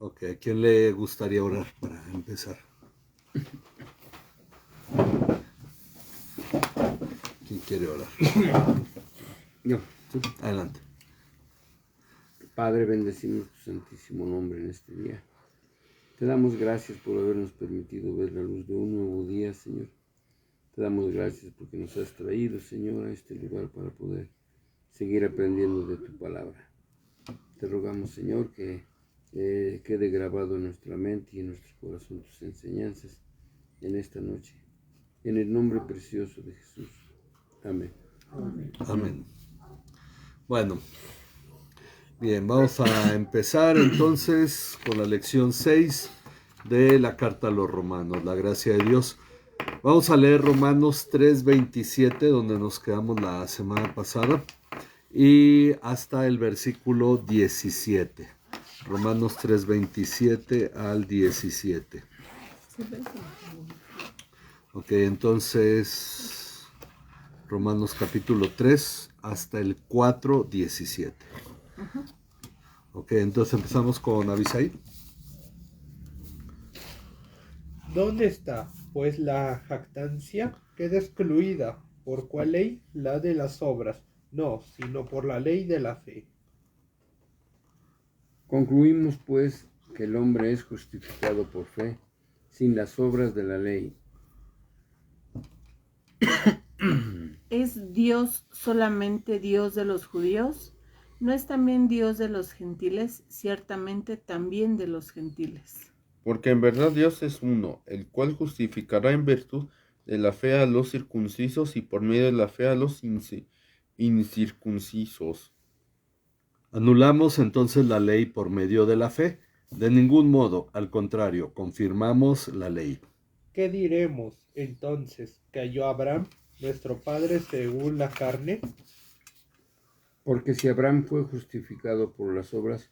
Ok, ¿a quién le gustaría orar para empezar? ¿Quién quiere orar? Yo. Adelante. Padre, bendecimos tu santísimo nombre en este día. Te damos gracias por habernos permitido ver la luz de un nuevo día, Señor. Te damos gracias porque nos has traído, Señor, a este lugar para poder seguir aprendiendo de tu palabra. Te rogamos, Señor, que quede grabado en nuestra mente y en nuestro corazón tus enseñanzas en esta noche. En el nombre precioso de Jesús. Amén. Amén. Amén. Bueno, bien, vamos a empezar entonces con la lección 6 de la carta a los romanos, la gracia de Dios. Vamos a leer Romanos 3:27, donde nos quedamos la semana pasada, y hasta el versículo 17. Romanos 3:27 al 17. Ok, entonces Romanos capítulo 3 hasta el 4:17. Ok, entonces empezamos con Abisai. ¿Dónde está, pues, la jactancia? Queda excluida. ¿Por cuál ley? La de las obras. No, sino por la ley de la fe. Concluimos, pues, que el hombre es justificado por fe, sin las obras de la ley. ¿Es Dios solamente Dios de los judíos? ¿No es también Dios de los gentiles? Ciertamente también de los gentiles. Porque en verdad Dios es uno, el cual justificará en virtud de la fe a los circuncisos y por medio de la fe a los incircuncisos. ¿Anulamos entonces la ley por medio de la fe? De ningún modo, al contrario, confirmamos la ley. ¿Qué diremos, entonces? ¿Que halló Abraham, nuestro padre según la carne? Porque si Abraham fue justificado por las obras,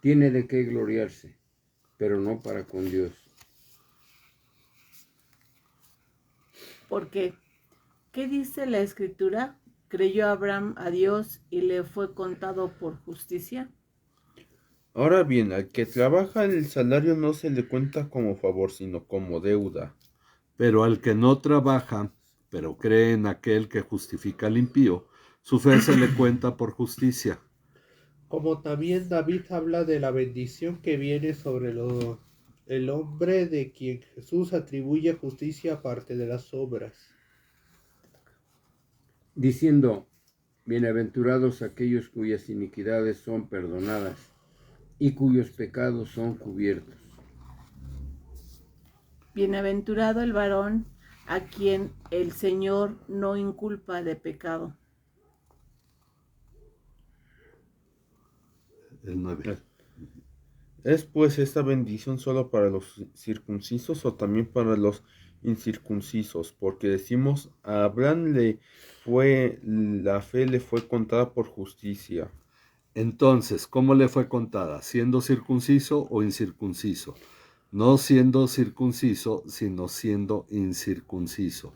tiene de qué gloriarse, pero no para con Dios. Porque, ¿qué dice la Escritura? ¿Creyó Abraham a Dios y le fue contado por justicia? Ahora bien, al que trabaja el salario no se le cuenta como favor, sino como deuda. Pero al que no trabaja, pero cree en aquel que justifica al impío, su fe se le cuenta por justicia. Como también David habla de la bendición que viene sobre el hombre de quien Jesús atribuye justicia aparte de las obras. Diciendo, bienaventurados aquellos cuyas iniquidades son perdonadas y cuyos pecados son cubiertos. Bienaventurado el varón a quien el Señor no inculpa de pecado. El 9. ¿Es pues esta bendición solo para los circuncisos o también para los incircuncisos? Porque decimos, a Abraham la fe le fue contada por justicia. Entonces, ¿cómo le fue contada? ¿Siendo circunciso o incircunciso? No siendo circunciso, sino siendo incircunciso.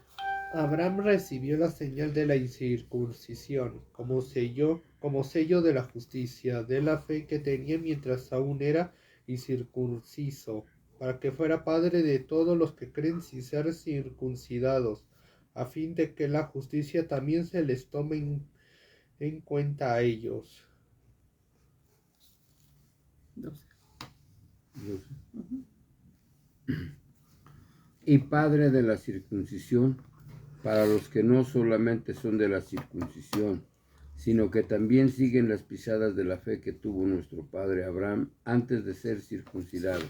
Abraham recibió la señal de la incircuncisión como sello de la justicia, de la fe que tenía mientras aún era incircunciso, para que fuera padre de todos los que creen sin ser circuncidados, a fin de que la justicia también se les tome en cuenta a ellos. Y padre de la circuncisión, para los que no solamente son de la circuncisión, sino que también siguen las pisadas de la fe que tuvo nuestro padre Abraham antes de ser circuncidado.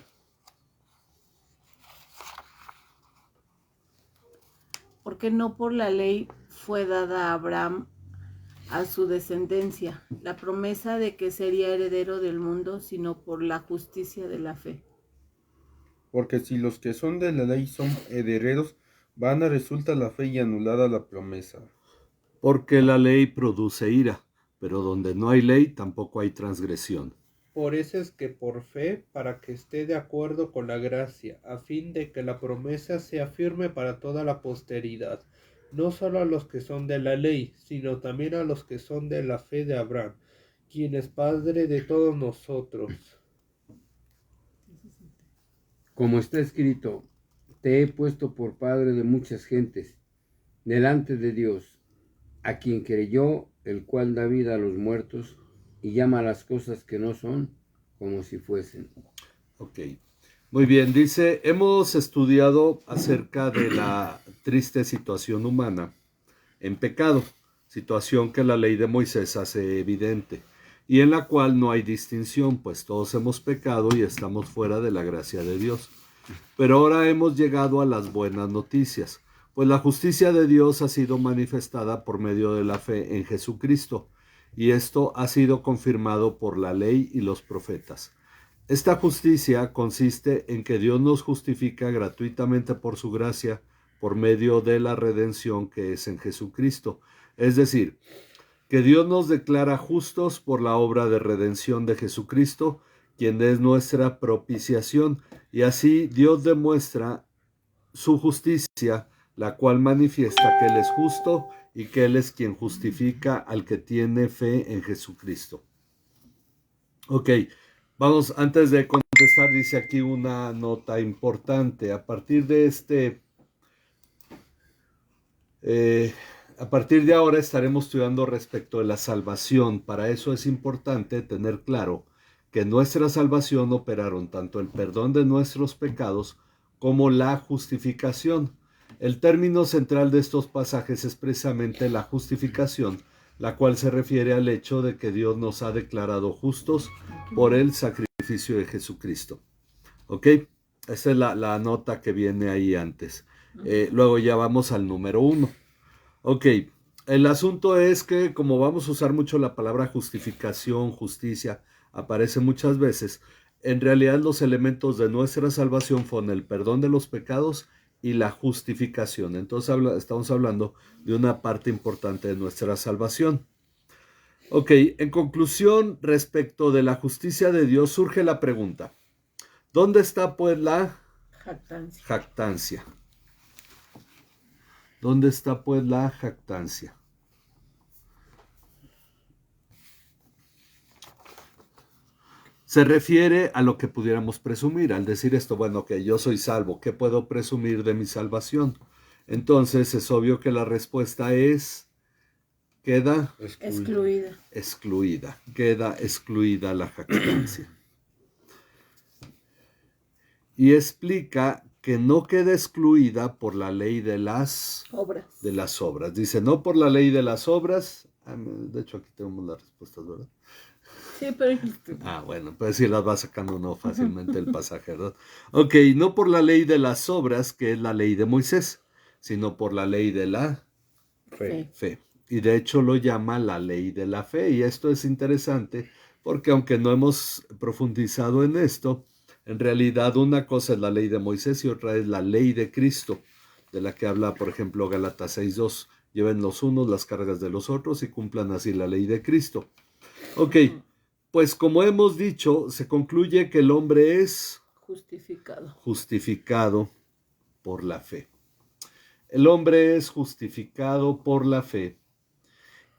Porque no por la ley fue dada a Abraham a su descendencia la promesa de que sería heredero del mundo, sino por la justicia de la fe. Porque si los que son de la ley son herederos, vana resulta la fe y anulada la promesa. Porque la ley produce ira, pero donde no hay ley tampoco hay transgresión. Por eso es que por fe, para que esté de acuerdo con la gracia, a fin de que la promesa sea firme para toda la posteridad, no solo a los que son de la ley, sino también a los que son de la fe de Abraham, quien es padre de todos nosotros. Como está escrito, te he puesto por padre de muchas gentes, delante de Dios, a quien creyó, el cual da vida a los muertos y llama a las cosas que no son como si fuesen. Ok. Muy bien, dice, hemos estudiado acerca de la triste situación humana en pecado, situación que la ley de Moisés hace evidente, y en la cual no hay distinción, pues todos hemos pecado y estamos fuera de la gracia de Dios. Pero ahora hemos llegado a las buenas noticias, pues la justicia de Dios ha sido manifestada por medio de la fe en Jesucristo, y esto ha sido confirmado por la ley y los profetas. Esta justicia consiste en que Dios nos justifica gratuitamente por su gracia, por medio de la redención que es en Jesucristo. Es decir, que Dios nos declara justos por la obra de redención de Jesucristo, quien es nuestra propiciación, y así Dios demuestra su justicia, la cual manifiesta que Él es justo y que Él es quien justifica al que tiene fe en Jesucristo. Ok, vamos, antes de contestar, dice aquí una nota importante. A partir de ahora estaremos estudiando respecto de la salvación. Para eso es importante tener claro que en nuestra salvación operaron tanto el perdón de nuestros pecados como la justificación. El término central de estos pasajes es precisamente la justificación, la cual se refiere al hecho de que Dios nos ha declarado justos por el sacrificio de Jesucristo. ¿Ok? Esa es la nota que viene ahí antes. Luego ya vamos al número 1. Ok, el asunto es que como vamos a usar mucho la palabra justificación, justicia, aparece muchas veces, en realidad los elementos de nuestra salvación fueron el perdón de los pecados y la justificación. Entonces estamos hablando de una parte importante de nuestra salvación. Ok, en conclusión, respecto de la justicia de Dios, surge la pregunta, ¿dónde está pues la jactancia? ¿Dónde está pues la jactancia? Se refiere a lo que pudiéramos presumir. Al decir esto, bueno, que yo soy salvo, ¿qué puedo presumir de mi salvación? Entonces es obvio que la respuesta es, queda excluida. Queda excluida la jactancia. Y explica que no queda excluida por la ley de las obras. Dice, no por la ley de las obras. De hecho, aquí tenemos las respuestas, ¿verdad? Sí, pero... bueno, pues sí las va sacando uno fácilmente el pasaje, ¿verdad? Ok, no por la ley de las obras, que es la ley de Moisés, sino por la ley de la fe. Y de hecho lo llama la ley de la fe. Y esto es interesante porque aunque no hemos profundizado en esto, en realidad una cosa es la ley de Moisés y otra es la ley de Cristo, de la que habla, por ejemplo, Gálatas 6:2. Lleven los unos las cargas de los otros y cumplan así la ley de Cristo. Ok, pues como hemos dicho, se concluye que el hombre es justificado por la fe. El hombre es justificado por la fe,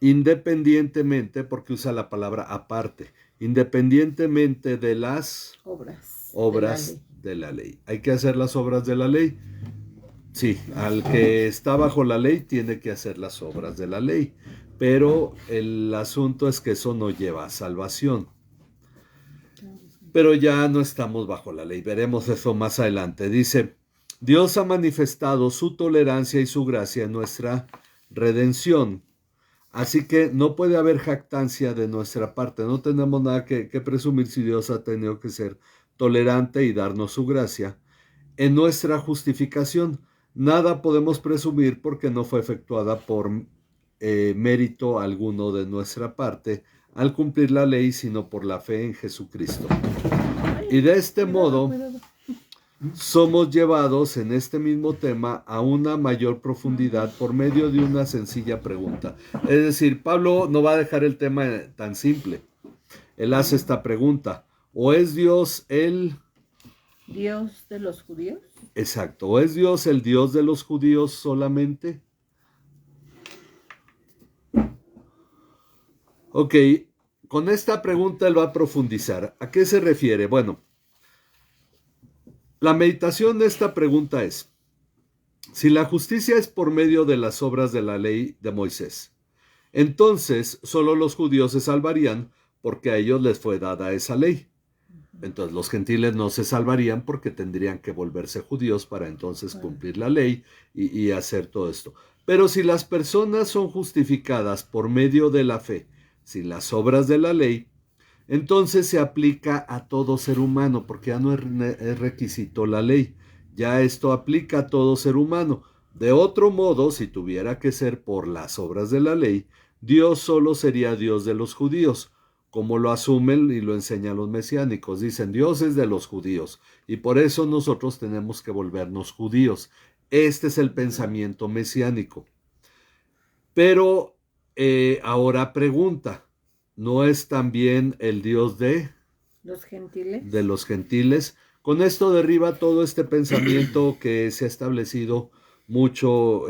independientemente, porque usa la palabra aparte, independientemente de las obras de la ley. ¿Hay que hacer las obras de la ley? Sí, al que está bajo la ley tiene que hacer las obras de la ley, pero el asunto es que eso no lleva a salvación. Pero ya no estamos bajo la ley, veremos eso más adelante. Dice, Dios ha manifestado su tolerancia y su gracia en nuestra redención. Así que no puede haber jactancia de nuestra parte. No tenemos nada que presumir si Dios ha tenido que ser tolerante y darnos su gracia. En nuestra justificación, nada podemos presumir porque no fue efectuada por mérito alguno de nuestra parte al cumplir la ley, sino por la fe en Jesucristo. Y de este modo somos llevados en este mismo tema a una mayor profundidad por medio de una sencilla pregunta. Es decir, Pablo no va a dejar el tema tan simple. Él hace esta pregunta: ¿o es Dios el Dios de los judíos? Exacto, ¿o es Dios el Dios de los judíos solamente? Ok, con esta pregunta él va a profundizar. ¿A qué se refiere? Bueno, La meditación de esta pregunta es, si la justicia es por medio de las obras de la ley de Moisés, entonces solo los judíos se salvarían porque a ellos les fue dada esa ley. Entonces los gentiles no se salvarían porque tendrían que volverse judíos para entonces cumplir la ley y hacer todo esto. Pero si las personas son justificadas por medio de la fe, sin las obras de la ley, entonces se aplica a todo ser humano, porque ya no es requisito la ley. Ya esto aplica a todo ser humano. De otro modo, si tuviera que ser por las obras de la ley, Dios solo sería Dios de los judíos, como lo asumen y lo enseñan los mesiánicos. Dicen, Dios es de los judíos, y por eso nosotros tenemos que volvernos judíos. Este es el pensamiento mesiánico. Pero ahora pregunta, ¿no es también el Dios de Los gentiles. los gentiles? Con esto derriba todo este pensamiento que se ha establecido mucho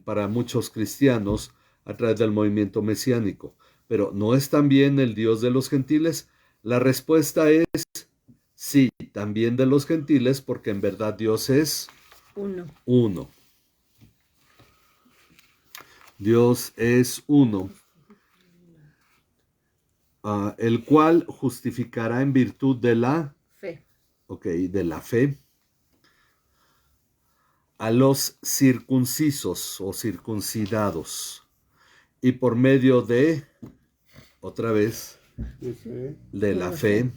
para muchos cristianos a través del movimiento mesiánico. Pero ¿no es también el Dios de los gentiles? La respuesta es sí, también de los gentiles, porque en verdad Dios es uno. Dios es uno, el cual justificará en virtud de la fe. De la fe a los circuncisos o circuncidados y por medio de, otra vez, de la fe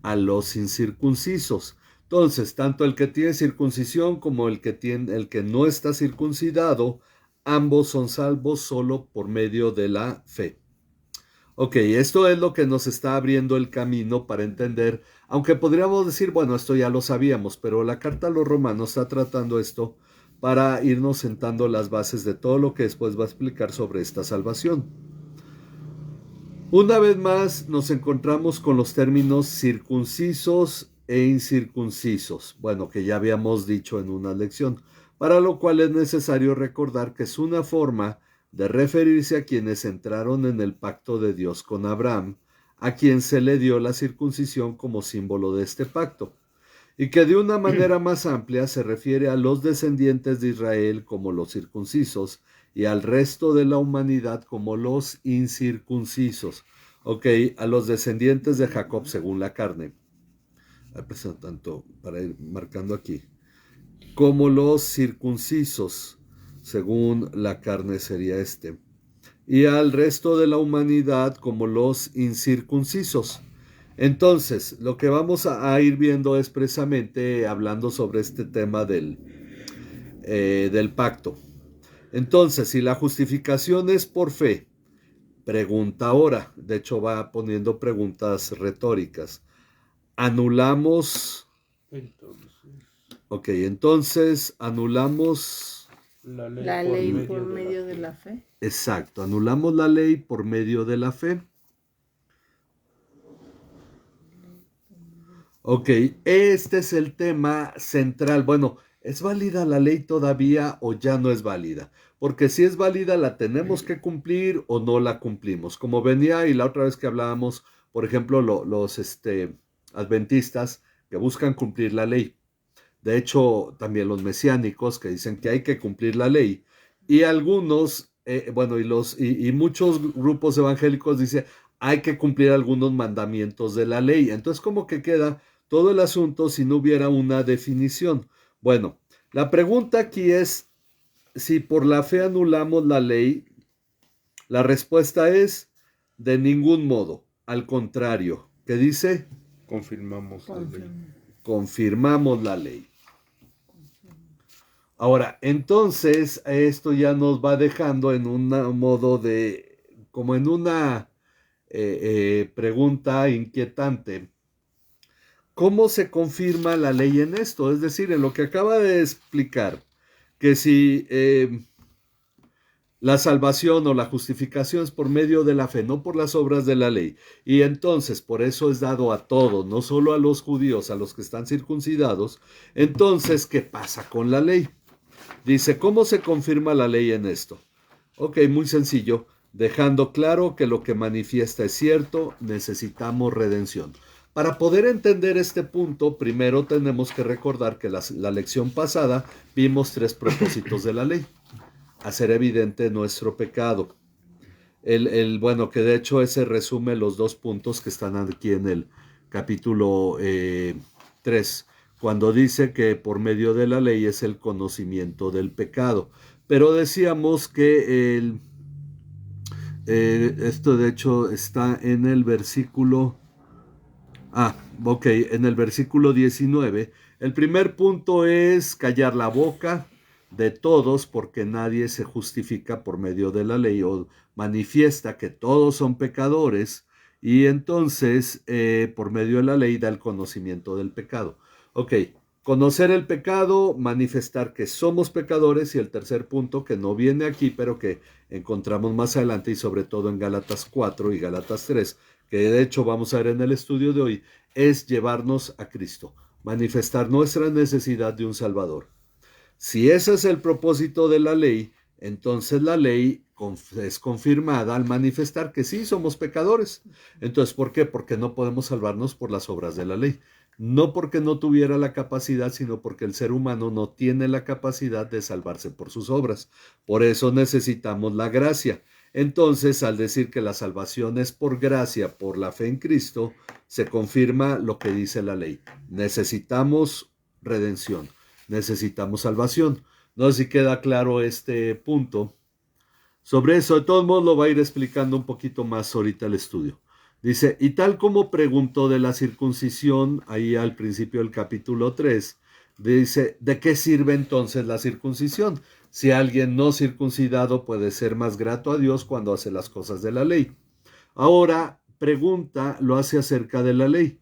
a los incircuncisos. Entonces, tanto el que tiene circuncisión como el que no está circuncidado, ambos son salvos solo por medio de la fe. Esto es lo que nos está abriendo el camino para entender, aunque podríamos decir, bueno, esto ya lo sabíamos, pero la carta a los Romanos está tratando esto para irnos sentando las bases de todo lo que después va a explicar sobre esta salvación. Una vez más nos encontramos con los términos circuncisos e incircuncisos, bueno, que ya habíamos dicho en una lección, para lo cual es necesario recordar que es una forma de referirse a quienes entraron en el pacto de Dios con Abraham, a quien se le dio la circuncisión como símbolo de este pacto, y que de una manera más amplia se refiere a los descendientes de Israel como los circuncisos y al resto de la humanidad como los incircuncisos. A los descendientes de Jacob según la carne. Tanto para ir marcando aquí. Como los circuncisos según la carne sería este, y al resto de la humanidad como los incircuncisos. Entonces, lo que vamos a ir viendo es precisamente hablando sobre este tema del pacto. Entonces, si la justificación es por fe, pregunta ahora, de hecho va poniendo preguntas retóricas, anulamos, entonces anulamos la ley por medio de la fe. Exacto, anulamos la ley por medio de la fe. Este es el tema central. Bueno, ¿es válida la ley todavía o ya no es válida? Porque si es válida, ¿la tenemos que cumplir o no la cumplimos? Como venía y la otra vez que hablábamos, por ejemplo, los adventistas que buscan cumplir la ley. De hecho, también los mesiánicos que dicen que hay que cumplir la ley. Y algunos, y muchos grupos evangélicos dicen hay que cumplir algunos mandamientos de la ley. Entonces, ¿cómo que queda todo el asunto si no hubiera una definición? Bueno, la pregunta aquí es si por la fe anulamos la ley. La respuesta es de ningún modo. Al contrario, ¿qué dice? Confirmamos la ley. Confirmamos la ley. Ahora, entonces, esto ya nos va dejando en un modo de, como en una pregunta inquietante. ¿Cómo se confirma la ley en esto? Es decir, en lo que acaba de explicar, que si la salvación o la justificación es por medio de la fe, no por las obras de la ley. Y entonces, por eso es dado a todos, no solo a los judíos, a los que están circuncidados. Entonces, ¿qué pasa con la ley? Dice, ¿cómo se confirma la ley en esto? Muy sencillo, dejando claro que lo que manifiesta es cierto, necesitamos redención. Para poder entender este punto, primero tenemos que recordar que la lección pasada vimos 3 propósitos de la ley. Hacer evidente nuestro pecado. Bueno, que de hecho ese resume los 2 puntos que están aquí en el capítulo 3, cuando dice que por medio de la ley es el conocimiento del pecado. Pero decíamos que esto de hecho está en el versículo... en el versículo 19. El primer punto es callar la boca de todos, porque nadie se justifica por medio de la ley o manifiesta que todos son pecadores, y entonces por medio de la ley da el conocimiento del pecado. Conocer el pecado, manifestar que somos pecadores, y el tercer punto que no viene aquí, pero que encontramos más adelante y sobre todo en Gálatas 4 y Gálatas 3, que de hecho vamos a ver en el estudio de hoy, es llevarnos a Cristo, manifestar nuestra necesidad de un Salvador. Si ese es el propósito de la ley, entonces la ley es confirmada al manifestar que sí somos pecadores. Entonces, ¿por qué? Porque no podemos salvarnos por las obras de la ley. No porque no tuviera la capacidad, sino porque el ser humano no tiene la capacidad de salvarse por sus obras. Por eso necesitamos la gracia. Entonces, al decir que la salvación es por gracia, por la fe en Cristo, se confirma lo que dice la ley. Necesitamos redención, necesitamos salvación. No sé si queda claro este punto. Sobre eso, de todos modos, lo va a ir explicando un poquito más ahorita el estudio. Dice, y tal como preguntó de la circuncisión, ahí al principio del capítulo 3, dice, ¿de qué sirve entonces la circuncisión? Si alguien no circuncidado puede ser más grato a Dios cuando hace las cosas de la ley. Ahora, pregunta, lo hace acerca de la ley.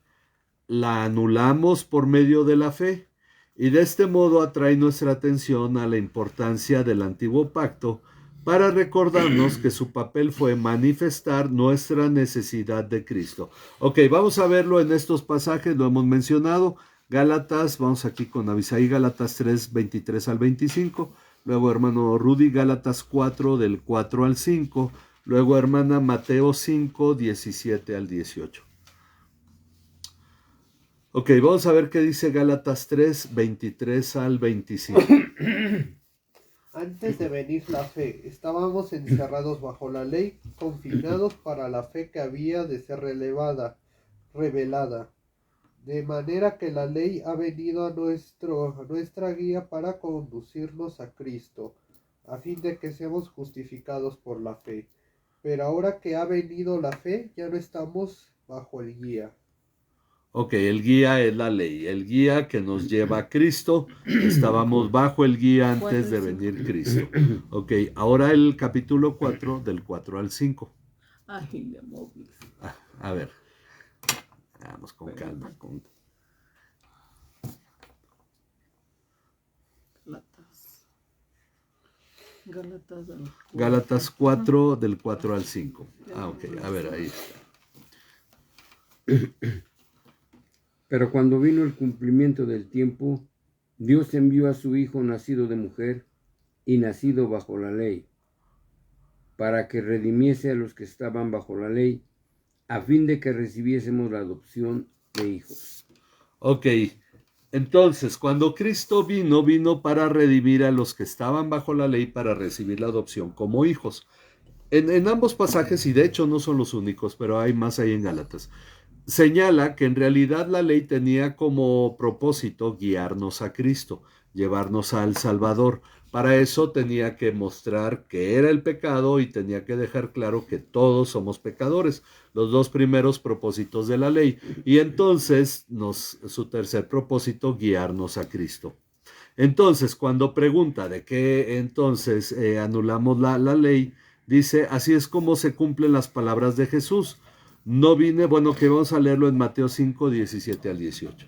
¿La anulamos por medio de la fe? Y de este modo atrae nuestra atención a la importancia del antiguo pacto para recordarnos que su papel fue manifestar nuestra necesidad de Cristo. Vamos a verlo en estos pasajes, lo hemos mencionado. Gálatas, vamos aquí con Abisaí, Gálatas 3, 23 al 25. Luego, hermano Rudy, Gálatas 4, del 4 al 5. Luego, hermana Mateo 5, 17 al 18. Vamos a ver qué dice Gálatas 3, 23 al 25. Antes de venir la fe, estábamos encerrados bajo la ley, confinados para la fe que había de ser revelada. De manera que la ley ha venido a nuestra guía para conducirnos a Cristo, a fin de que seamos justificados por la fe. Pero ahora que ha venido la fe, ya no estamos bajo el guía. El guía es la ley, el guía que nos lleva a Cristo. Estábamos bajo el guía antes de venir Cristo. Ahora el capítulo 4, del 4 al 5. A ver, vamos con calma. Gálatas 4, del 4 al 5. A ver, ahí está. Pero cuando vino el cumplimiento del tiempo, Dios envió a su Hijo nacido de mujer y nacido bajo la ley, para que redimiese a los que estaban bajo la ley, a fin de que recibiésemos la adopción de hijos. Entonces, cuando Cristo vino para redimir a los que estaban bajo la ley, para recibir la adopción como hijos. En ambos pasajes, y de hecho no son los únicos, pero hay más ahí en Gálatas, señala que en realidad la ley tenía como propósito guiarnos a Cristo, llevarnos al Salvador. Para eso tenía que mostrar qué era el pecado y tenía que dejar claro que todos somos pecadores, los 2 primeros propósitos de la ley. Y entonces su tercer propósito, guiarnos a Cristo. Entonces, cuando pregunta de qué entonces anulamos la ley, dice, así es como se cumplen las palabras de Jesús. No vine, que vamos a leerlo en Mateo 5, 17 al 18.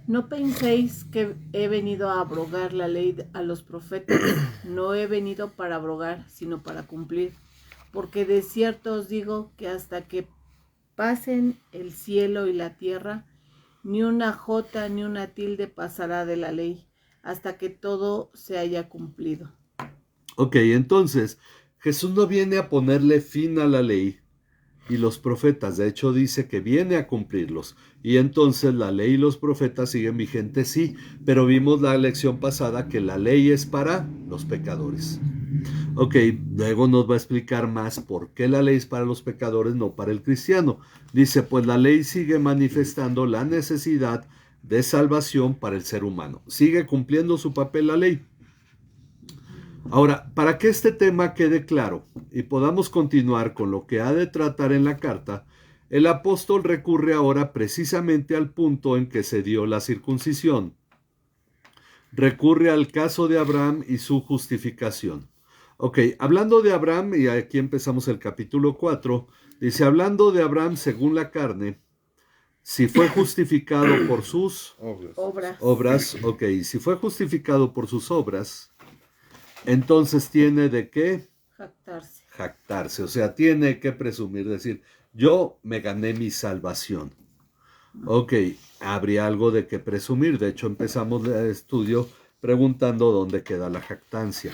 No penséis que he venido a abrogar la ley a los profetas. No he venido para abrogar, sino para cumplir. Porque de cierto os digo que hasta que pasen el cielo y la tierra, ni una jota ni una tilde pasará de la ley, hasta que todo se haya cumplido. Entonces, Jesús no viene a ponerle fin a la ley, y los profetas. De hecho, dice que viene a cumplirlos. Y entonces la ley y los profetas siguen vigentes, sí, pero vimos la lección pasada que la ley es para los pecadores. Ok, luego nos va a explicar más por qué la ley es para los pecadores, no para el cristiano. Dice, pues la ley sigue manifestando la necesidad de salvación para el ser humano. Sigue cumpliendo su papel la ley. Ahora, para que este tema quede claro y podamos continuar con lo que ha de tratar en la carta, el apóstol recurre ahora precisamente al punto en que se dio la circuncisión. Recurre al caso de Abraham y su justificación. Ok, hablando de Abraham, y aquí empezamos el capítulo 4, dice, hablando de Abraham según la carne, si fue justificado por sus obras, ok, si fue justificado por sus obras, entonces tiene de qué jactarse, o sea, tiene que presumir, decir, yo me gané mi salvación. Ok, habría algo de qué presumir. De hecho, empezamos el estudio preguntando dónde queda la jactancia.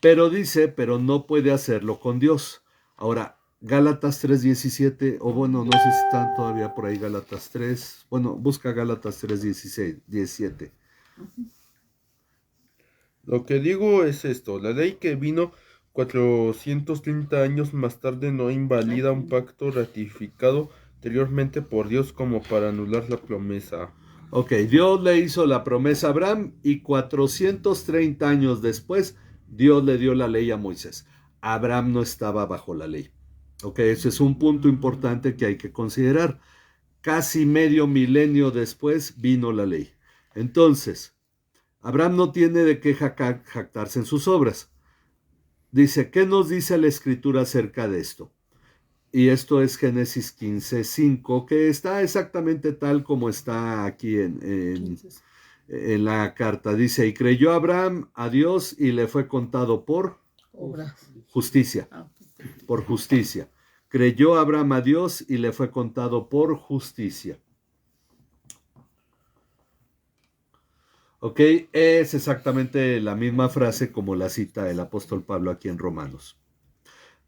Pero dice, pero no puede hacerlo con Dios. Ahora, Gálatas 3:17, o bueno, no sé si están todavía por ahí Gálatas 3. Bueno, busca Gálatas 3:17. Lo que digo es esto, la ley que vino 430 años más tarde no invalida un pacto ratificado anteriormente por Dios como para anular la promesa. Ok, Dios le hizo la promesa a Abraham y 430 años después Dios le dio la ley a Moisés. Abraham no estaba bajo la ley. Ok, ese es un punto importante que hay que considerar. Casi medio milenio después vino la ley. Entonces, Abraham no tiene de qué jactarse en sus obras. Dice, ¿qué nos dice la Escritura acerca de esto? Y esto es Génesis 15:5, que está exactamente tal como está aquí en la carta. Dice, y creyó Abraham a Dios y le fue contado por justicia. Por justicia. Creyó Abraham a Dios y le fue contado por justicia. Ok, es exactamente la misma frase como la cita el apóstol Pablo aquí en Romanos.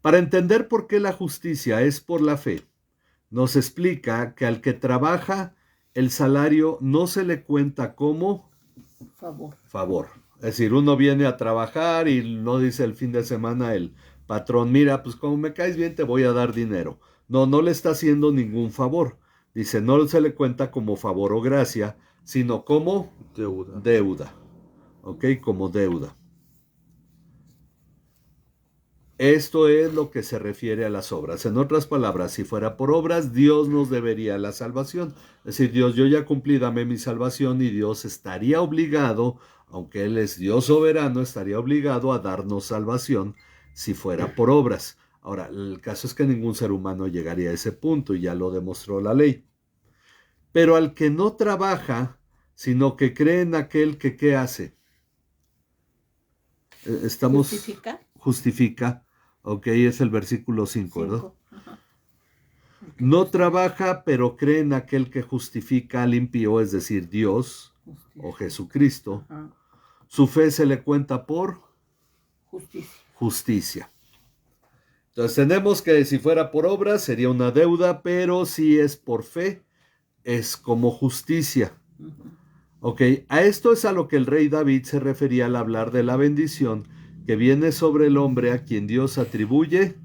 Para entender por qué la justicia es por la fe, nos explica que al que trabaja, el salario no se le cuenta como favor. Es decir, uno viene a trabajar y no dice el fin de semana el patrón, mira, pues como me caes bien te voy a dar dinero. No, no le está haciendo ningún favor. Dice, no se le cuenta como favor o gracia, sino como deuda. ¿Ok? Como deuda. Esto es lo que se refiere a las obras. En otras palabras, si fuera por obras, Dios nos debería la salvación. Es decir, Dios, yo ya cumplí, dame mi salvación, y Dios estaría obligado, aunque Él es Dios soberano, estaría obligado a darnos salvación si fuera por obras. Ahora, el caso es que ningún ser humano llegaría a ese punto, y ya lo demostró la ley. Pero al que no trabaja, sino que cree en aquel que, ¿qué hace? Justifica. Ok, es el versículo 5, ¿verdad? No trabaja, pero cree en aquel que justifica al impío, es decir, Dios o Jesucristo. Su fe se le cuenta por justicia. Entonces tenemos que si fuera por obra sería una deuda, pero si es por fe, es como justicia. Ok, a esto es a lo que el rey David se refería al hablar de la bendición que viene sobre el hombre a quien Dios atribuye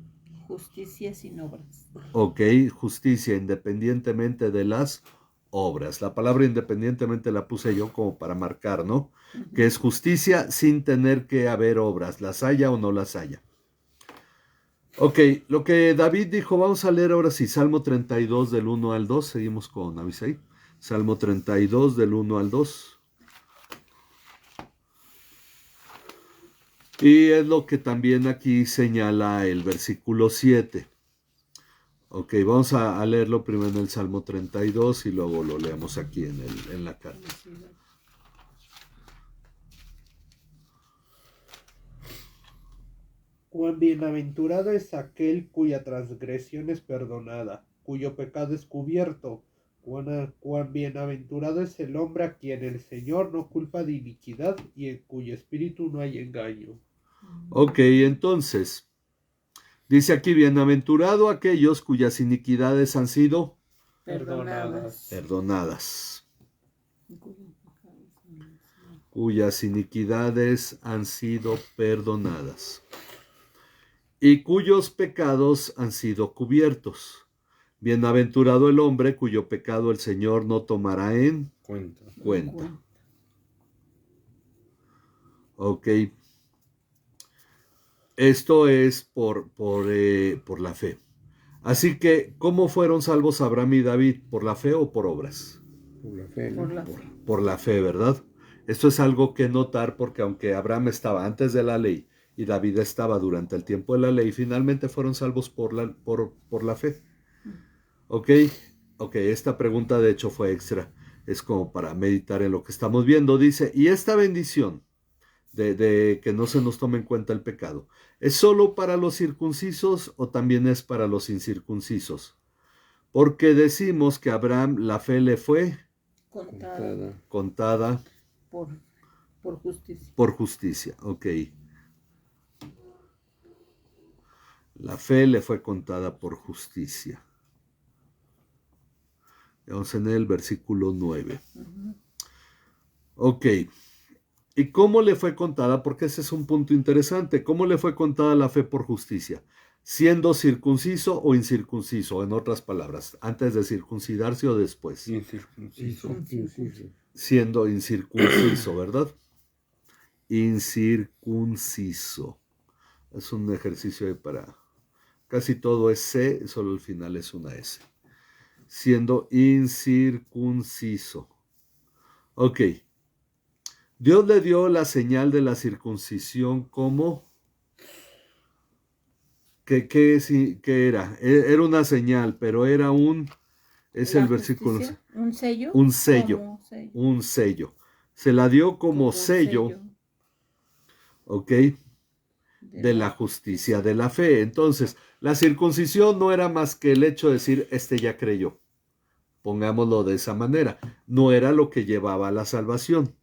justicia sin obras. Ok, justicia independientemente de las obras. La palabra independientemente la puse yo como para marcar, ¿no? Que es justicia sin tener que haber obras, las haya o no las haya. Ok, lo que David dijo, vamos a leer ahora sí, Salmo 32 del 1 al 2, seguimos con Abisai. Salmo 32 del 1 al 2. Y es lo que también aquí señala el versículo 7. Ok, vamos a leerlo primero en el Salmo 32 y luego lo leemos aquí en la carta. Cuán bienaventurado es aquel cuya transgresión es perdonada, cuyo pecado es cubierto. Cuán bienaventurado es el hombre a quien el Señor no culpa de iniquidad y en cuyo espíritu no hay engaño. Ok, entonces, Dice aquí, bienaventurado aquellos cuyas iniquidades han sido Perdonadas. perdonadas. Cuyas iniquidades han sido perdonadas. Y cuyos pecados han sido cubiertos. Bienaventurado el hombre cuyo pecado el Señor no tomará en cuenta. Ok. Esto es por la fe. Así que, ¿cómo fueron salvos Abraham y David? ¿Por la fe o por obras? Por la fe, ¿no? Por la fe. Por la fe, ¿verdad? Esto es algo que notar porque aunque Abraham estaba antes de la ley y David estaba durante el tiempo de la ley, finalmente fueron salvos por la fe. ¿Ok? Ok, esta pregunta de hecho fue extra. Es como para meditar en lo que estamos viendo. Dice, y esta bendición de que no se nos tome en cuenta el pecado, ¿es solo para los circuncisos o también es para los incircuncisos? Porque decimos que a Abraham la fe le fue contada por justicia. por justicia. Ok. La fe le fue contada por justicia. Vamos en el versículo 9. Ok. ¿Y cómo le fue contada? Porque ese es un punto interesante. ¿Cómo le fue contada la fe por justicia? ¿Siendo circunciso o incircunciso? En otras palabras, antes de circuncidarse o después. Incircunciso. Siendo incircunciso, ¿verdad? Incircunciso. Es un ejercicio ahí para... Casi todo es C, solo el final es una S. Siendo incircunciso. Ok. Dios le dio la señal de la circuncisión como... ¿Qué era? Era una señal, pero era un... Es el versículo... Justicia, ¿un sello? Un sello. Como sello. Un sello. Se la dio como sello, ¿ok? De la justicia de la fe. Entonces, la circuncisión no era más que el hecho de decir, este ya creyó. Pongámoslo de esa manera. No era lo que llevaba a la salvación.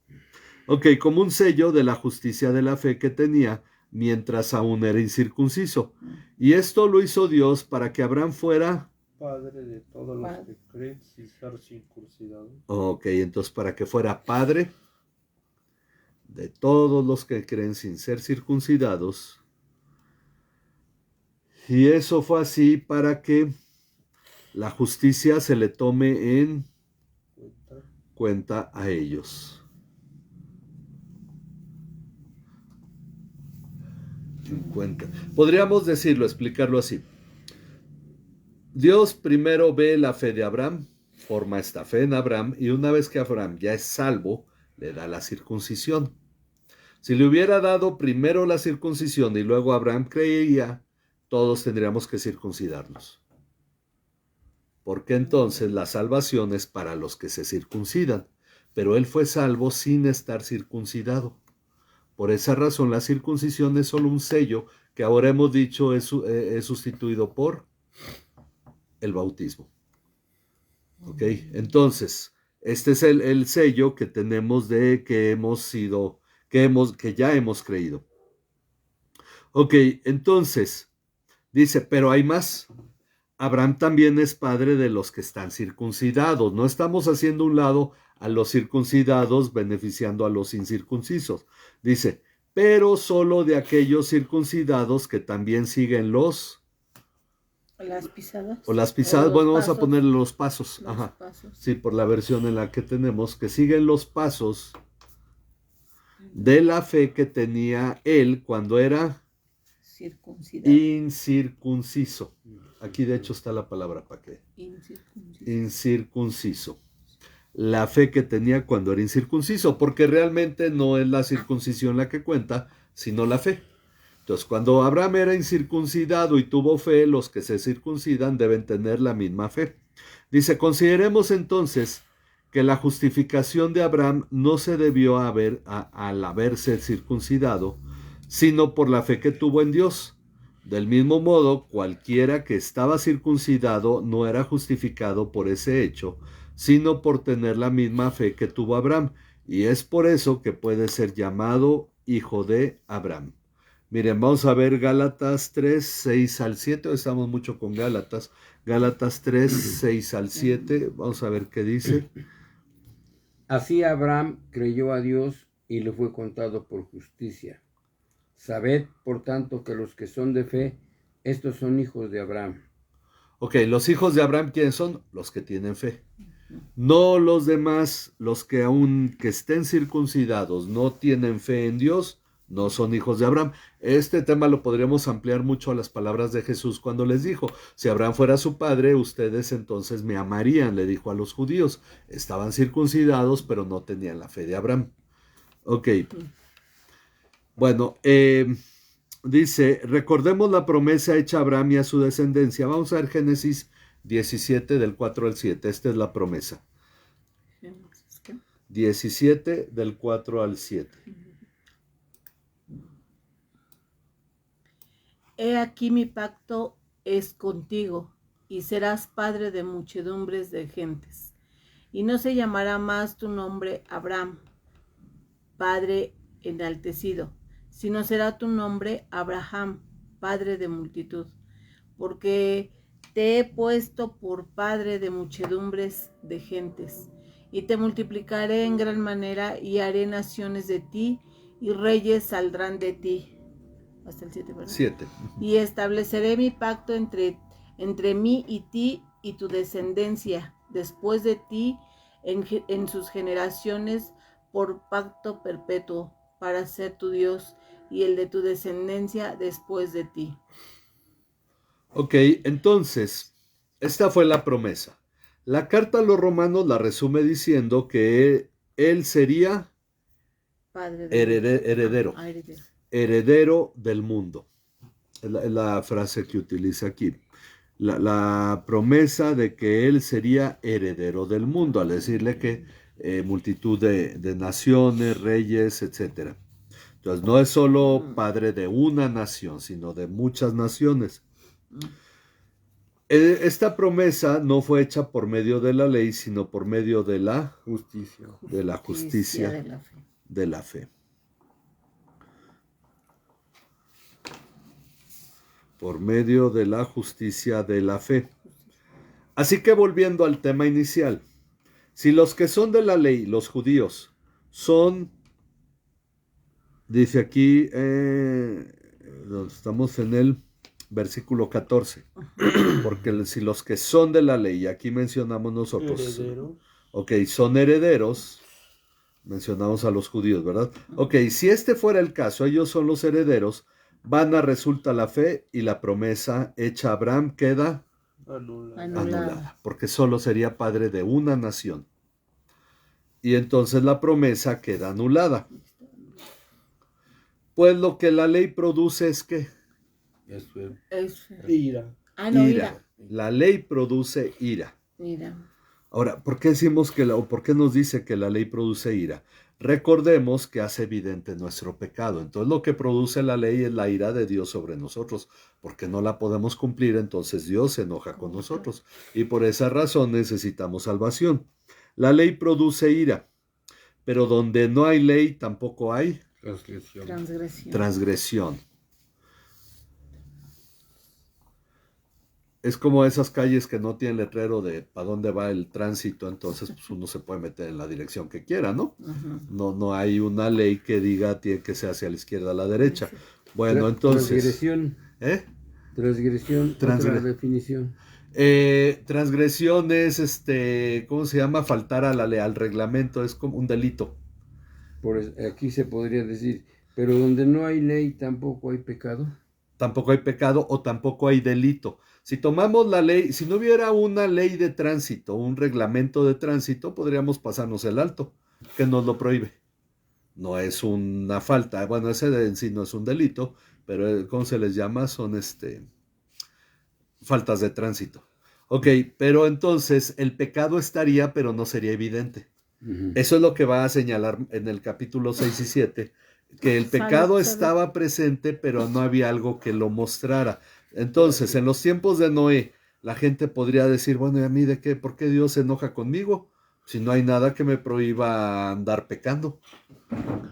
Ok, como un sello de la justicia de la fe que tenía mientras aún era incircunciso. Y esto lo hizo Dios para que Abraham fuera... Padre de todos los que creen sin ser circuncidados. Ok, entonces para que fuera padre de todos los que creen sin ser circuncidados. Y eso fue así para que la justicia se le tome en cuenta a ellos. En cuenta. Podríamos decirlo, explicarlo así. Dios primero ve la fe de Abraham, forma esta fe en Abraham, y una vez que Abraham ya es salvo, le da la circuncisión. Si le hubiera dado primero la circuncisión y luego Abraham creía, todos tendríamos que circuncidarnos. Porque entonces la salvación es para los que se circuncidan, pero él fue salvo sin estar circuncidado. Por esa razón la circuncisión es solo un sello que ahora hemos dicho es sustituido por el bautismo. ¿Ok? Entonces, este es el sello que tenemos de que hemos sido, que ya hemos creído. Ok, entonces, dice, pero hay más. Abraham también es padre de los que están circuncidados. No estamos haciendo un lado a los circuncidados beneficiando a los incircuncisos. Dice, pero solo de aquellos circuncidados que también siguen las pisadas. O las pisadas, bueno, vamos a ponerle los pasos. Ajá. Sí, por la versión en la que tenemos, que siguen los pasos de la fe que tenía él cuando era incircunciso. Aquí de hecho está la palabra para qué. Incircunciso. La fe que tenía cuando era incircunciso, porque realmente no es la circuncisión la que cuenta, sino la fe. Entonces, cuando Abraham era incircuncidado y tuvo fe, los que se circuncidan deben tener la misma fe. Dice, consideremos entonces que la justificación de Abraham no se debió al haberse circuncidado, sino por la fe que tuvo en Dios. Del mismo modo, cualquiera que estaba circuncidado no era justificado por ese hecho, sino por tener la misma fe que tuvo Abraham, y es por eso que puede ser llamado hijo de Abraham. Miren, vamos a ver Gálatas 3, 6 al 7. Hoy estamos mucho con Gálatas. Gálatas 3, 6 al 7. Vamos a ver qué dice. Así Abraham creyó a Dios y le fue contado por justicia. Sabed, por tanto, que los que son de fe, estos son hijos de Abraham. Ok, los hijos de Abraham, ¿quiénes son? Los que tienen fe. No los demás, los que aunque estén circuncidados, no tienen fe en Dios, no son hijos de Abraham. Este tema lo podríamos ampliar mucho a las palabras de Jesús cuando les dijo, si Abraham fuera su padre, ustedes entonces me amarían, le dijo a los judíos. Estaban circuncidados, pero no tenían la fe de Abraham. Ok. Bueno, dice, recordemos la promesa hecha a Abraham y a su descendencia. Vamos a ver Génesis 17 del 4 al 7. Esta es la promesa. 17 del 4 al 7. He aquí mi pacto es contigo, y serás padre de muchedumbres de gentes. Y no se llamará más tu nombre Abraham, padre enaltecido, sino será tu nombre Abraham, padre de multitud, porque te he puesto por padre de muchedumbres de gentes, y te multiplicaré en gran manera, y haré naciones de ti, y reyes saldrán de ti. Hasta el 7, ¿verdad? 7. Y estableceré mi pacto entre mí y ti y tu descendencia después de ti en sus generaciones por pacto perpetuo para ser tu Dios y el de tu descendencia después de ti. Ok, entonces, esta fue la promesa. La carta a los romanos la resume diciendo que él sería Padre de heredero. Heredero del mundo. Es la frase que utiliza aquí. La promesa de que él sería heredero del mundo, al decirle que multitud de naciones, reyes, etc. Entonces no es solo padre de una nación, sino de muchas naciones. Esta promesa no fue hecha por medio de la ley, sino por medio de la Justicia. de la justicia de la fe. Por medio de la justicia de la fe. Así que volviendo al tema inicial, si los que son de la ley, los judíos, son, dice aquí, estamos en el versículo 14, porque si los que son de la ley, aquí mencionamos nosotros, ok, son herederos, mencionamos a los judíos, ¿verdad? Ok, si este fuera el caso, ellos son los herederos, vana resulta la fe y la promesa hecha a Abraham queda anulada, porque solo sería padre de una nación. Y entonces la promesa queda anulada. Pues lo que la ley produce es que Ira. ira. La ley produce ira. Ahora, ¿por qué decimos por qué nos dice que la ley produce ira? Recordemos que hace evidente nuestro pecado. Entonces lo que produce la ley es la ira de Dios sobre nosotros, porque no la podemos cumplir, entonces Dios se enoja con nosotros. Y por esa razón necesitamos salvación. La ley produce ira, pero donde no hay ley tampoco hay transgresión. Es como esas calles que no tienen letrero de para dónde va el tránsito, entonces pues uno se puede meter en la dirección que quiera, ¿no? No hay una ley que diga tiene que ser hacia la izquierda o a la derecha. Bueno, entonces... Transgresión. Transgresión, otra definición. Transgresión es, ¿cómo se llama? Faltar a al reglamento, es como un delito. Aquí se podría decir, pero donde no hay ley tampoco hay pecado. Tampoco hay pecado o tampoco hay delito. Si tomamos la ley, si no hubiera una ley de tránsito, un reglamento de tránsito, podríamos pasarnos el alto, que nos lo prohíbe. No es una falta, bueno, ese en sí no es un delito, pero ¿cómo se les llama? Son faltas de tránsito. Ok, pero entonces el pecado estaría, pero no sería evidente. Eso es lo que va a señalar en el capítulo 6 y 7, que el pecado estaba presente, pero no había algo que lo mostrara. Entonces, en los tiempos de Noé, la gente podría decir, bueno, ¿y a mí de qué? ¿Por qué Dios se enoja conmigo? Si no hay nada que me prohíba andar pecando,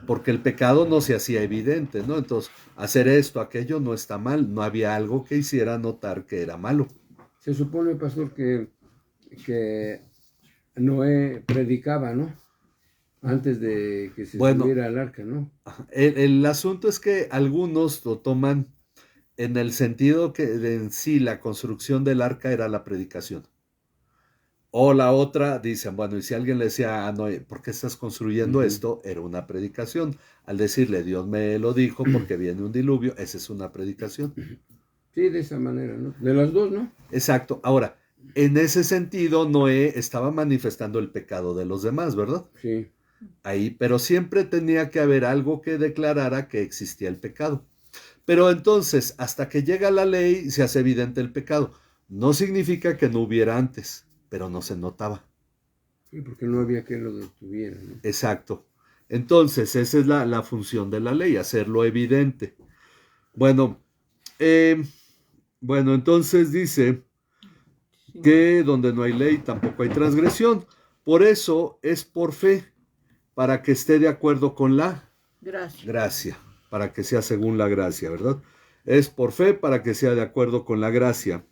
porque el pecado no se hacía evidente, ¿no? Entonces, hacer esto, aquello no está mal, no había algo que hiciera notar que era malo. Se supone, pastor, que Noé predicaba, ¿no? Antes de que se Bueno, subiera al arca, ¿no? el asunto es que algunos lo toman en el sentido que en sí la construcción del arca era la predicación. O la otra, dicen, bueno, y si alguien le decía a Noé, ¿por qué estás construyendo esto? Era una predicación. Al decirle, Dios me lo dijo porque viene un diluvio, esa es una predicación. Sí, de esa manera, ¿no? De las dos, ¿no? Exacto. Ahora, en ese sentido, Noé estaba manifestando el pecado de los demás, ¿verdad? Sí. Ahí, pero siempre tenía que haber algo que declarara que existía el pecado. Pero entonces, hasta que llega la ley, se hace evidente el pecado. No significa que no hubiera antes, pero no se notaba. Sí, porque no había que lo detuviera, ¿no? Exacto. Entonces, esa es la función de la ley, hacerlo evidente. Bueno, entonces dice que donde no hay ley tampoco hay transgresión. Por eso es por fe, para que esté de acuerdo con la gracia, para que sea según la gracia, ¿verdad? Es por fe para que sea de acuerdo con la gracia,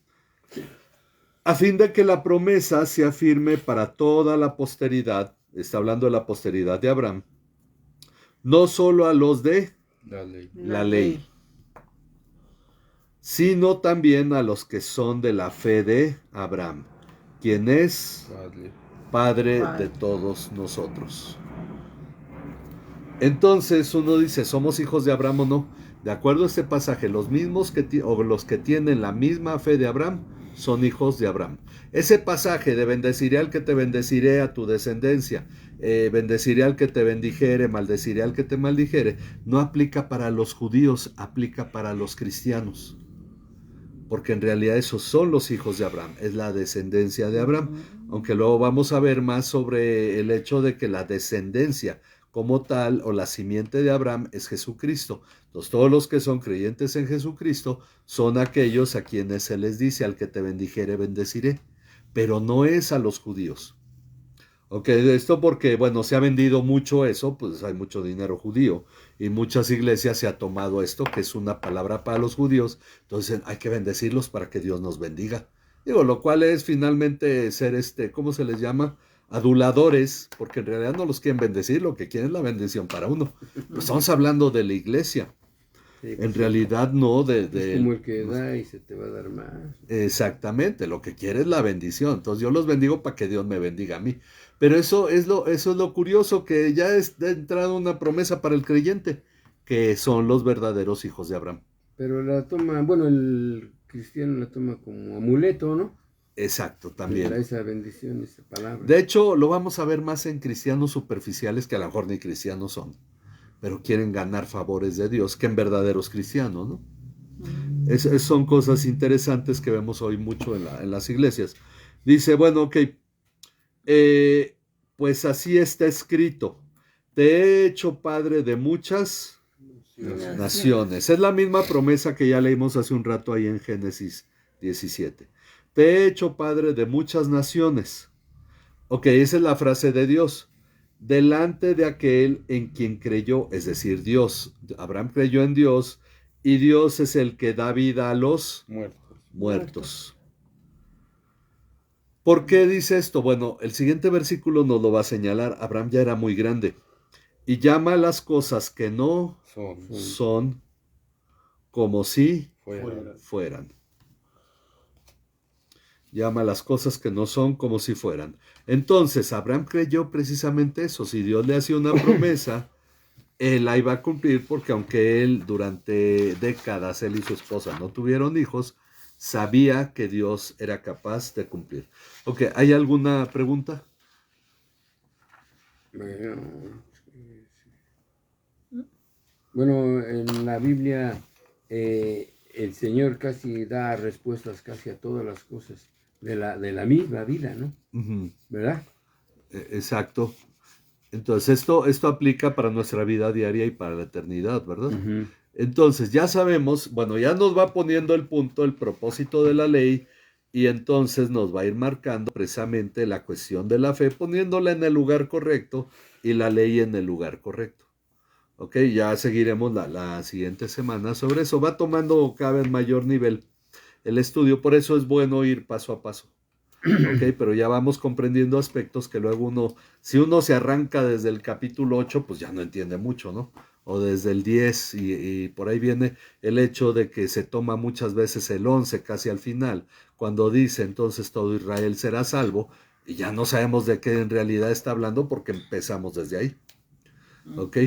a fin de que la promesa sea firme para toda la posteridad, está hablando de la posteridad de Abraham, no solo a los de la ley, sino también a los que son de la fe de Abraham, quien es Padre de todos nosotros. Entonces uno dice, ¿somos hijos de Abraham o no? De acuerdo a este pasaje, los mismos o los que tienen la misma fe de Abraham son hijos de Abraham. Ese pasaje de bendeciré al que te bendeciré a tu descendencia, bendeciré al que te bendijere, maldeciré al que te maldijere, no aplica para los judíos, aplica para los cristianos. Porque en realidad esos son los hijos de Abraham, es la descendencia de Abraham. Aunque luego vamos a ver más sobre el hecho de que la descendencia como tal, o la simiente de Abraham, es Jesucristo. Entonces, todos los que son creyentes en Jesucristo son aquellos a quienes se les dice, al que te bendijere, bendeciré. Pero no es a los judíos. Ok, esto porque, bueno, se ha vendido mucho eso, pues hay mucho dinero judío, y muchas iglesias se ha tomado esto, que es una palabra para los judíos, entonces hay que bendecirlos para que Dios nos bendiga. Digo, lo cual es finalmente ser ¿cómo se les llama? Aduladores, porque en realidad no los quieren bendecir, lo que quieren es la bendición para uno. Pero estamos hablando de la iglesia. Sí, En realidad no es como el que da y se te va a dar más. Exactamente, lo que quiere es la bendición. Entonces yo los bendigo para que Dios me bendiga a mí. Pero eso es lo curioso, que ya es de entrada una promesa para el creyente, que son los verdaderos hijos de Abraham. Pero la toma, bueno, el cristiano la toma como amuleto, ¿no? Exacto, también. Da esa bendición, esa palabra. De hecho, lo vamos a ver más en cristianos superficiales, que a lo mejor ni cristianos son, pero quieren ganar favores de Dios, que en verdaderos cristianos, ¿no? Son cosas interesantes que vemos hoy mucho en las iglesias. Dice, bueno, ok, pues así está escrito, te he hecho padre de muchas naciones. Es la misma promesa que ya leímos hace un rato ahí en Génesis 17. Te he hecho padre de muchas naciones. Ok, esa es la frase de Dios. Delante de aquel en quien creyó, es decir, Dios. Abraham creyó en Dios, y Dios es el que da vida a los muertos. ¿Por qué dice esto? Bueno, el siguiente versículo nos lo va a señalar. Abraham ya era muy grande y llama las cosas que no son como si fueran. Llama las cosas que no son como si fueran. Entonces, Abraham creyó precisamente eso. Si Dios le hacía una promesa, él la iba a cumplir, porque aunque él durante décadas, él y su esposa no tuvieron hijos, sabía que Dios era capaz de cumplir. Ok, ¿hay alguna pregunta? Bueno, en la Biblia el Señor casi da respuestas casi a todas las cosas de la misma vida, ¿no? ¿Verdad? Exacto. Entonces esto aplica para nuestra vida diaria y para la eternidad, ¿verdad? Entonces ya sabemos, bueno, ya nos va poniendo el punto, el propósito de la ley, Y entonces nos va a ir marcando precisamente la cuestión de la fe, poniéndola en el lugar correcto y la ley en el lugar correcto. Ok, ya seguiremos la siguiente semana sobre eso. Va tomando cada vez mayor nivel el estudio, por eso es bueno ir paso a paso. Ok, pero ya vamos comprendiendo aspectos que luego uno, si uno se arranca desde el capítulo 8, pues ya no entiende mucho, ¿no? O desde el 10 y por ahí viene el hecho de que se toma muchas veces el 11 casi al final, cuando dice entonces todo Israel será salvo, y ya no sabemos de qué en realidad está hablando porque empezamos desde ahí. Ok,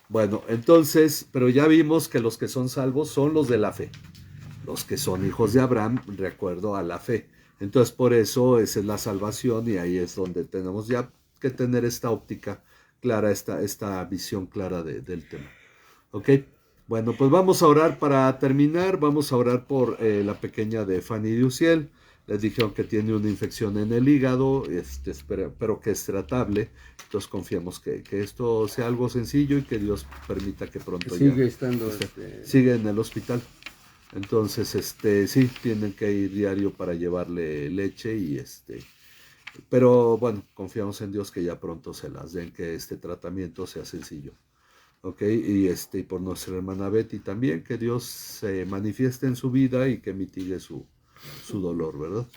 bueno, entonces, pero ya vimos que los que son salvos son los de la fe. Los que son hijos de Abraham, de acuerdo a la fe. Entonces, por eso esa es la salvación y ahí es donde tenemos ya que tener esta óptica clara, esta visión clara del tema. ¿Ok? Bueno, pues vamos a orar para terminar. Vamos a orar por la pequeña de Fanny de Uciel. Les dijeron que tiene una infección en el hígado, pero que es tratable. Entonces confiamos que esto sea algo sencillo y que Dios permita que pronto Sigue ya estando sigue en el hospital. Entonces, sí, tienen que ir diario para llevarle leche pero bueno, confiamos en Dios que ya pronto se las den, que este tratamiento sea sencillo. ¿Ok? Y por nuestra hermana Betty también, que Dios se manifieste en su vida y que mitigue su dolor, ¿verdad?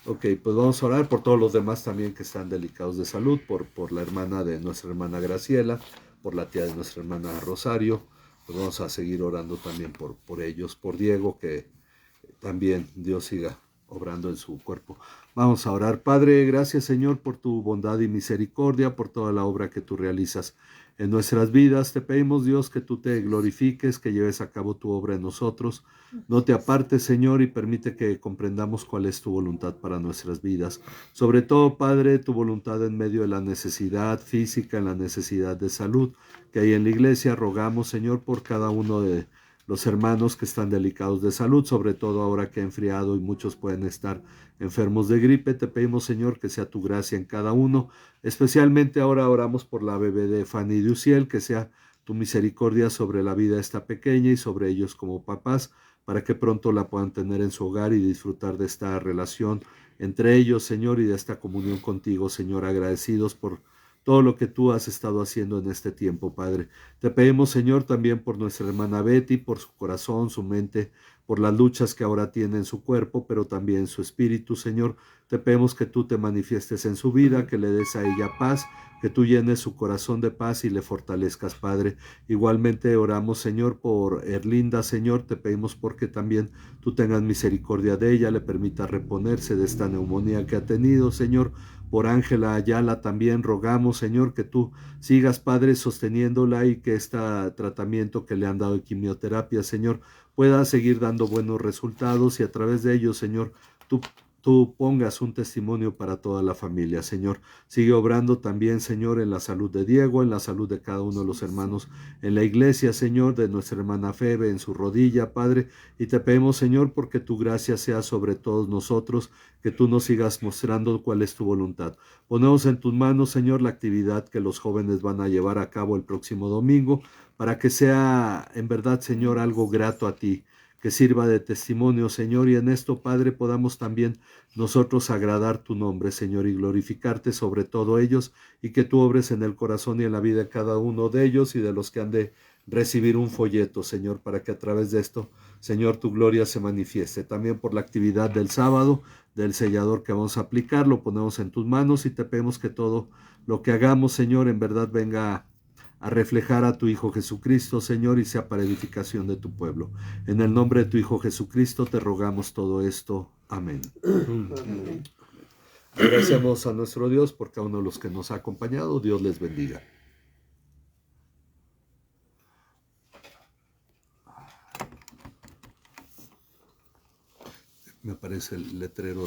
Ok, pues vamos a orar por todos los demás también que están delicados de salud, por la hermana de nuestra hermana Graciela, por la tía de nuestra hermana Rosario. Pues vamos a seguir orando también por ellos, por Diego, que también Dios siga obrando en su cuerpo. Vamos a orar. Padre, gracias Señor por tu bondad y misericordia, por toda la obra que tú realizas en nuestras vidas. Te pedimos Dios que tú te glorifiques, que lleves a cabo tu obra en nosotros. No te apartes Señor y permite que comprendamos cuál es tu voluntad para nuestras vidas. Sobre todo Padre, tu voluntad en medio de la necesidad física, en la necesidad de salud que hay en la iglesia. Rogamos Señor por cada uno de los hermanos que están delicados de salud, sobre todo ahora que ha enfriado y muchos pueden estar enfermos de gripe. Te pedimos, Señor, que sea tu gracia en cada uno. Especialmente ahora oramos por la bebé de Fanny de Uciel, que sea tu misericordia sobre la vida de esta pequeña y sobre ellos como papás, para que pronto la puedan tener en su hogar y disfrutar de esta relación entre ellos, Señor, y de esta comunión contigo, Señor, agradecidos por todo lo que tú has estado haciendo en este tiempo, Padre. Te pedimos, Señor, también por nuestra hermana Betty, por su corazón, su mente, por las luchas que ahora tiene en su cuerpo, pero también su espíritu, Señor. Te pedimos que tú te manifiestes en su vida, que le des a ella paz, que tú llenes su corazón de paz y le fortalezcas, Padre. Igualmente oramos, Señor, por Erlinda, Señor. Te pedimos porque también tú tengas misericordia de ella, le permitas reponerse de esta neumonía que ha tenido, Señor. Por Ángela Ayala también rogamos, Señor, que tú sigas, Padre, sosteniéndola y que este tratamiento que le han dado de quimioterapia, Señor, pueda seguir dando buenos resultados y a través de ellos, Señor, tú pongas un testimonio para toda la familia, Señor. Sigue obrando también, Señor, en la salud de Diego, en la salud de cada uno de los hermanos en la iglesia, Señor, de nuestra hermana Febe en su rodilla, Padre. Y te pedimos, Señor, porque tu gracia sea sobre todos nosotros, que tú nos sigas mostrando cuál es tu voluntad. Ponemos en tus manos, Señor, la actividad que los jóvenes van a llevar a cabo el próximo domingo, para que sea en verdad, Señor, algo grato a ti, que sirva de testimonio, Señor, y en esto, Padre, podamos también nosotros agradar tu nombre, Señor, y glorificarte sobre todo ellos, y que tú obres en el corazón y en la vida de cada uno de ellos y de los que han de recibir un folleto, Señor, para que a través de esto, Señor, tu gloria se manifieste. También por la actividad del sábado, del sellador que vamos a aplicar, lo ponemos en tus manos y te pedimos que todo lo que hagamos, Señor, en verdad venga a reflejar a tu Hijo Jesucristo, Señor, y sea para edificación de tu pueblo. En el nombre de tu Hijo Jesucristo te rogamos todo esto. Amén. Amén. Agradecemos a nuestro Dios por cada uno de los que nos ha acompañado. Dios les bendiga. Me aparece el letrero